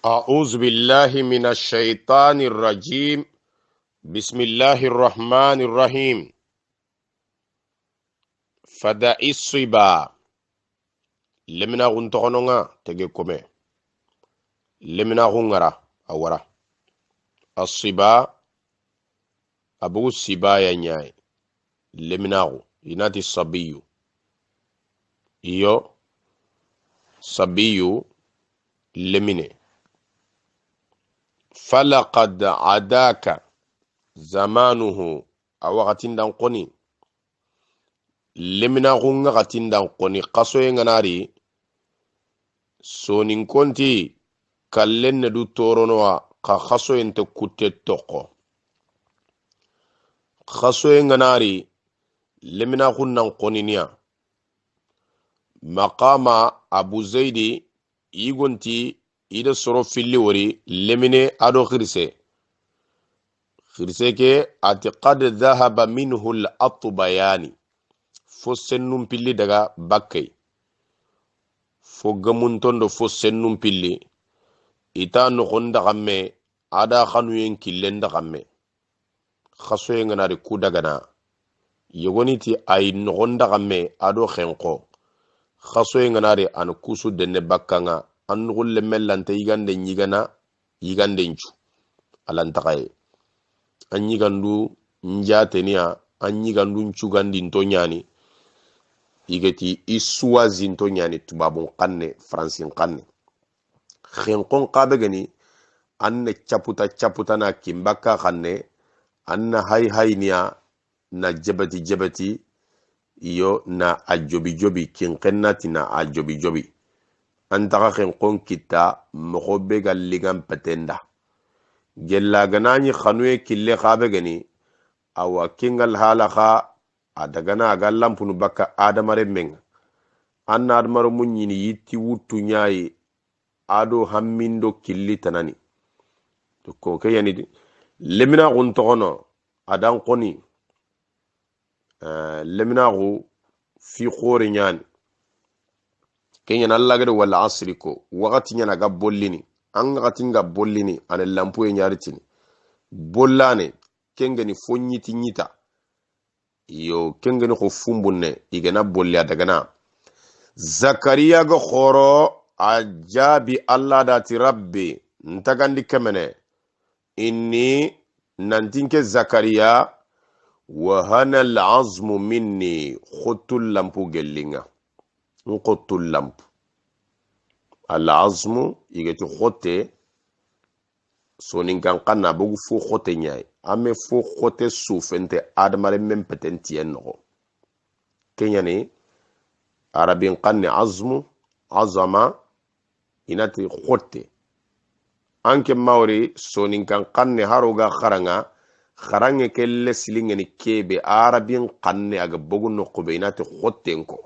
أعوذ بالله من الشيطان الرجيم. بسم الله الرحمن الرحيم. فدا الصبا لمنا غنتغنونا تجيكومي لمنا غنغرا أورا الصبا أبو الصبا ينياي لمنا غو يناتي الصبيو إيو صبيو لمني فلقد عداك زمانه أوغتين دانقوني lemina gunga katindan koni kasoye nganari sonin konti kallen ne du toronoa ka kasoye nte kutte toko kasoye nganari lemina gunnan koni niya maqama abu zaidi igonti ida soro filli wori lemine ado khirse ke ati qad dhahaba minhu al-atbayani fo sennum pilli daga bakkay fo gamuntondo fo sennum pilli ita nogonda gamme ada khanuyen killenda gamme khasoye nganari ku dagana yogoniti ay nogonda gamme ado khenko khasoye nganari an kusu denne bakkanga an nugulle mellante yigande nyigana yigande nchu alantakaye an yigandu njateniya an yigandu nchugandi ntonyani igeti isuwa zinto nyani tubabun kanne fransin kanne khinkon qabe gani anne chaputa na kimbaka kanne anna hay niya na jabati iyo na ajobi kinkennati na ajobi antaka khinkon kita mogobe galligan patenda gella ganani khanwe kille qabe gani awa kingal halaka adagana agallam punu baka adamare menga anna adamaro munyini yitti wuttu nyaayi ado hammindo killi tanani to ko kayani lemina gun tokono adan koni lemina gu fi khore nyani kenya Allah gade wala asri ko wakati nyana ga bollini an wakati nga bollini ane lampu e nyaritini bollane kengeni fonyiti nyita yo kengeni ko fumbunne igena bolya dagana zakariya go khoro ajabi Allah dati rabbi ntagandi kemene inni nantinke zakariya wa hana al'azmu minni khutul lampu gellinga khutul lampu al'azmu igeti khote sonin kan kanna bugu fu khote nyai ame fu khote sufente adamare mem petenti enno kenyani arabin kanne azama inati khote anke mawri sonin kan kanne haroga kharange kelle silingeni kebe arabin kanne aga bugu nokube inati khotenko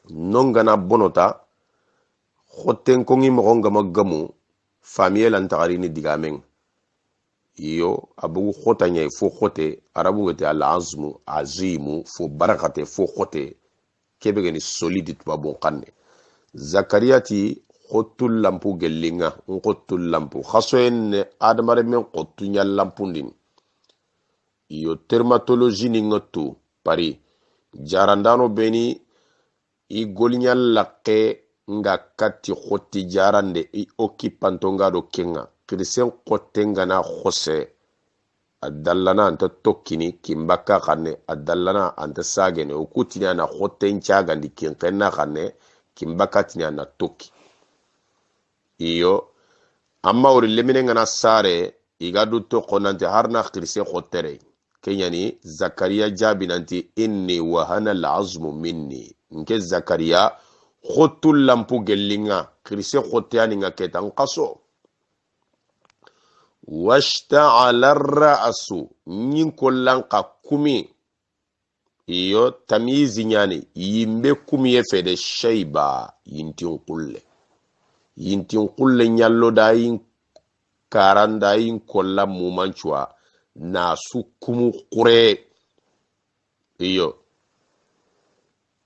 nongana bonota khotenko ngi mogonga magamu famille lantarini digamen iyo abugu khota nyai fo khote arabu ngati al-azmu azimu fo barakate fo khote kebe gani solide tubabon kanne zakariyati khotul lampu gellinga khotul lampu khasoen adamare men khotu nyal lampundin iyo dermatologie ni ngotu pari jarandano beni i golinyal lakke nga kati khoti jarande i okipantonga do kenga krisen khotenga na khose adallana anta tokkini kimbaka kanne adallana anta sagene okutina na khoten chaga ndi kinkenna kanne kimbaka tinya na tokki iyo amma uri lemine ngana sare igadu to konante harna krisen khotere kenyani zakariya jabi nanti inni wa hana al'azmu minni nke zakariya khotul lampu gellinga krisen khoteani nga ketan qaso washta'ala ar-ra'su nyin kollan ka kumi iyo tamizi nyani yimbe kumi yefede shayba yintin kulle nyallo dayin karanda yin kolla mumanchwa na su kumu kure iyo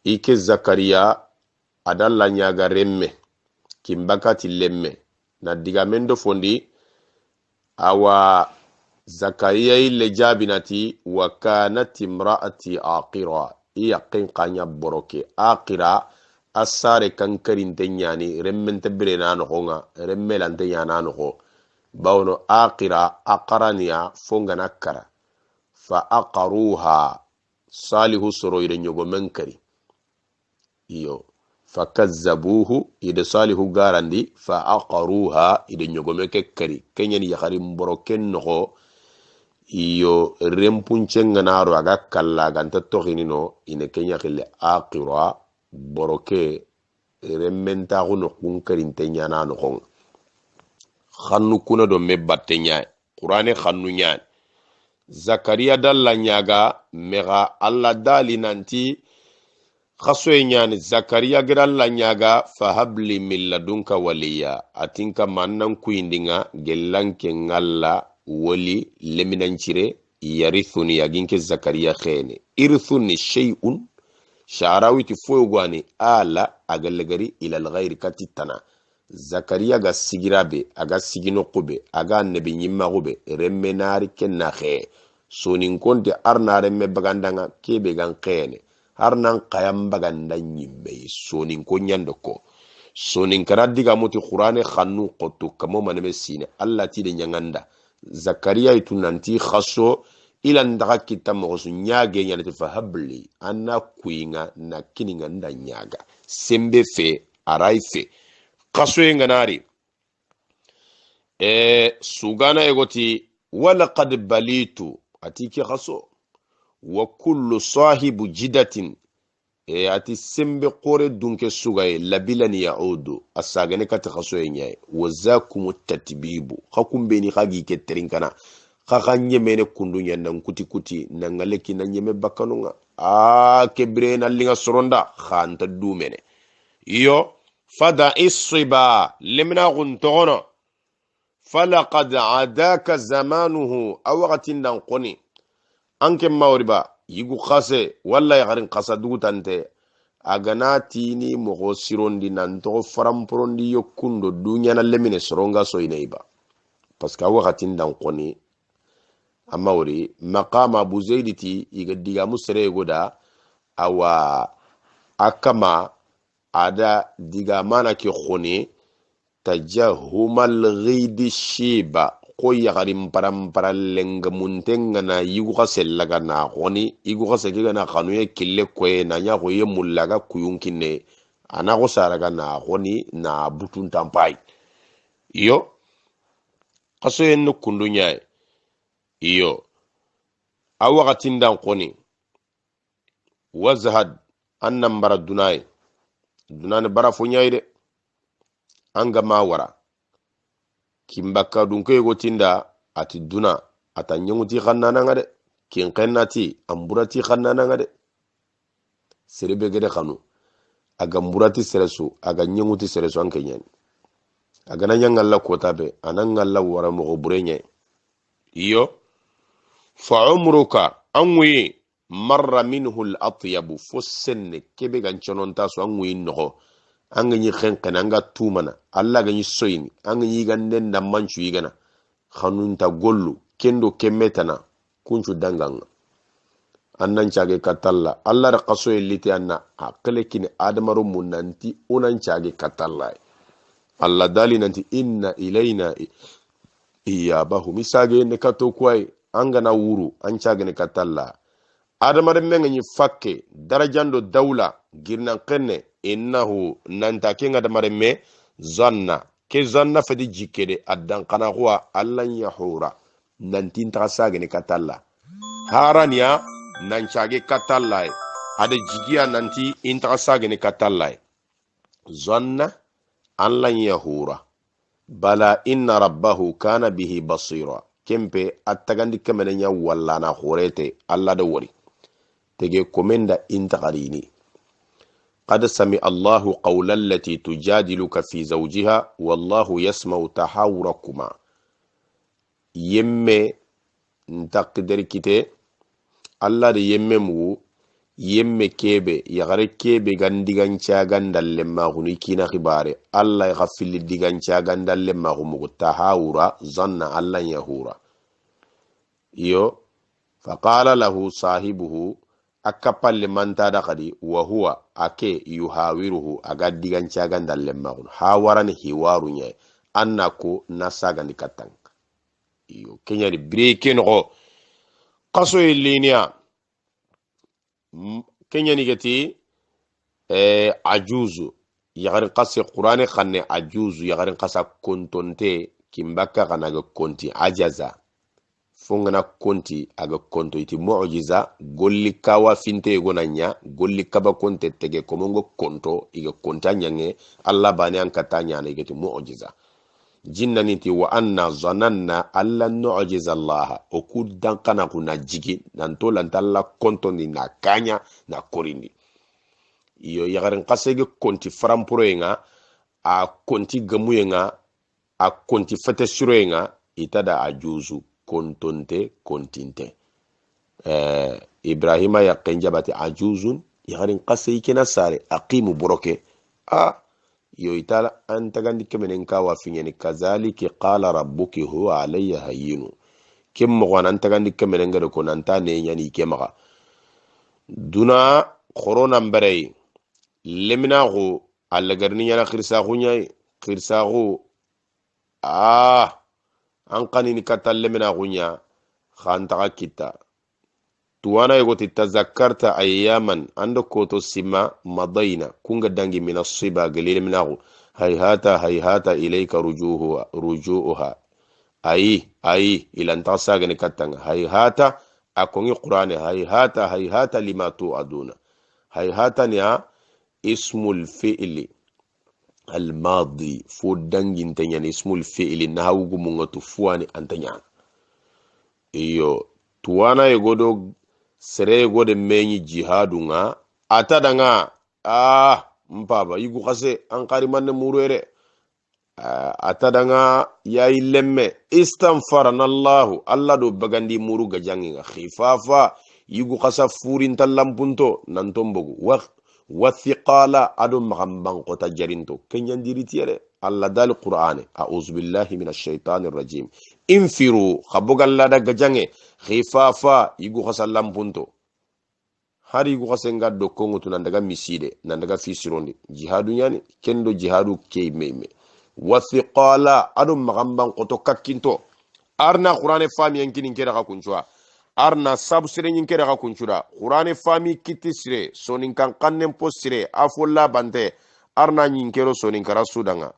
ike zakariya adalla nyaga remme kimbakati lemme na digamendo fondi awa zakariya ille jabinati wa kanat imraati aqira yaqin qanya boroke aqira asare kankarin tenyani remmente birena no honga remmelante yana no ho bawno aqira aqraniya fonga nakara fa aqaruha salihu soroyre nyogo menkari iyo fakazzabuhu ide salihu garandi fa aqaruha ide nyogo mekkari kenyani yakhari mboroken no iyo rempuncenga naro aga kalla ganta tohinino ine kenya khille aqira boroke remmenta huno kunkarin tenyana no hon khannu kuna do mebbatte nyaay qur'ane khannu nyaay zakariya dalla nyaga mega alla dali nanti khasoy nyaani zakariya gidalla nyaga fahabli min ladunka waliya atinka mannan kuindinga gellanke ngalla wali leminancire yarithuni yaginke zakariya khene irthuni shay'un sharawiti foyogwani ala agalgari ila alghayr katitana zakariya ga sigirabe aga sigino kube aga nabi nyimma kube remmenari kenna khe sonin konte arna remme bagandanga kebe gan khene harnan qayam baganda nyimme sonin ko nyando ko sonin karadiga muti qur'ane khannu qottu kamo maname sine allah ti de nyanganda zakariya itunanti khaso ila ndaga kitamo su nyaage nyane fa habli anna kuinga na kininga nda nyaga sembe fe araife khaso nganari sugana egoti wala qad balitu atiki khaso wa kullu sahibu jidatin ati sembe qore dunke sugay labilani yaudu asagane kat khaso nyay wa zakum tatbibu khakum beni khagi ke trinkana khaka nyemene kundu nyanda kuti nangaleki na nyeme bakanunga kebre na linga soronda khanta dumene iyo fada isiba limna guntono falaqad adaka zamanuhu awaqatin nanqoni anke mawriba yigu khase walla yagarin khasa dugutante aganati ni mogo sirondi nanto faramprondi yokundo dunya na lemine soronga so ineiba parce que awaqatin nanqoni amawri maqama abu zaiditi igadiga musere goda awa akama ada diga mana ki khoni tajahumal ghidi shiba ko yagarim parampara lenga muntenga na yigu khaselaga na khoni yigu khasega na khanuye kille koye na nya ko yemullaga kuyunkine ana ko saraga na khoni na butun tampai iyo kaso en kundu nyaay iyo awaqatin dan qoni wazhad annam bara dunay bara funyayde anga mawara kimbaka dunke gotinda ati duna atanyanguti khannana ngade kin qennati amburati khannana ngade serebe gede khanu aga mburati seresu aga nyanguti seresu ankenyen aga nanyangalla kotabe anangalla wara mo burenye iyo fa umruka anwi marra minhu al-atyab fussen kebe ganchonon taso anwi noho anganyi khenkana anga tumana alla ganyi soyini anganyi gande ndamanchu yigana khanunta gollu kendo kemetana kunchu danganga annan chage katalla alla ra qaso elite anna akale kini adamaru munanti unan chage katalla alla dali nanti inna ilaina iyabahu misage ne kato kwai angana wuru an chage ne katalla adamare menganyi fakke darajando dawla girnan qenne innahu nanta kenga damare me zanna ke zanna fadi jikede addan kana huwa allan yahura nantin ta sage ne katalla harania nanchage katalla ade jigiya nanti inta sage ne katalla zanna allan yahura bala inna rabbahu kana bihi basira kempe attagandi kemenenya walla na horete alla da wori tege komenda intaqarini قد سمع الله قول التي تجادلك في زوجها والله يسمع تحاوركما يمي نتقدر كته الله دي يممو yemme kebe yagare kebe gandiganca gandalle magunu ikina khibare Allah yaghfil diganca gandalle magumu tahawura zanna Allah yahura iyo faqala lahu sahibuhu akapal liman tadaqadi wa huwa ake yuhawiruhu aga diganca gandalle magunu hawaran hiwaru nye annako nasaga nikatang iyo kenya ni breke no qaso ilinia kenya ni gati ajuzu yagarin qase qur'ani khanne ajuzu yagarin qasa kontonte kimbaka kanaga konti ajaza fongana konti aga konto iti mu'jiza golli kawa finte gonanya golli kaba konte tege komongo konto iga konta nyange Allah bani an katanya na igati mu'jiza jinnaniti wa anna zananna alla nu'jiza Allah okudan kana kuna jigi nanto lantalla konto ni na kanya na korindi iyo yagarin kasege konti farampuroyenga a konti gamuyenga a konti fete suroyenga itada ajuzu kontonte kontinte Ibrahima yaqin jabati ajuzun yagarin kasege kena sare aqimu boroke yo itala antagandi kemenen kawa finyeni kazalika qala rabbuki huwa alayya hayyinu kim mo antagandi kemenen ngado ko nanta ne nyani kemaga duna corona mbarey lemina go allagarni yana khirsa gunya khirsa go an kanini katal lemina gunya khanta kita tuwana yegoti tazakkarta ayyaman ando koto sima madaina kunga dangi mina siba galile minahu hayhata ilayka rujuuha ay ilan tasaga ni katanga hayhata akongi qur'ani hayhata lima tu'aduna hayhata ni ismul fi'li al-madi fu dangi ntanya ni ismul fi'li nahawgu mungatu fuani antanya iyo tuwana yegodo sere gode menyi jihadu nga atada nga mpaba yigu kase ankari manne muruere atada nga ya ilemme istanfarana Allah do bagandi muru gajangi nga khifafa yigu kasa furin talampunto nantombogu wa thiqala adu magambang kota jarinto kenyandiri tiere Allah dal Qur'ane a'udzu billahi minash shaitanir rajim infiru khabogal lada gajange khifafa yigu kasa lampunto hari yigu kasa ngaddo kongo tunandaga miside nandaga fisirondi jihadu nyani kendo jihadu kei meme wa thiqala adu magambang koto kakkinto arna Qur'ane fami yankini kera ka kunchwa arna sabu sire nyinkere ka kunchura Qur'ane fami kiti sire sonin kan kannen posire afolla bante arna nyinkero sonin kara sudanga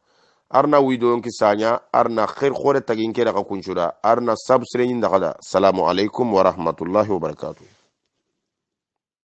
arna wido yonki sanya arna khair khore tagin kera ka kunchura arna sabu sire nyindakada. Assalamu alaikum wa rahmatullahi wa barakatuh.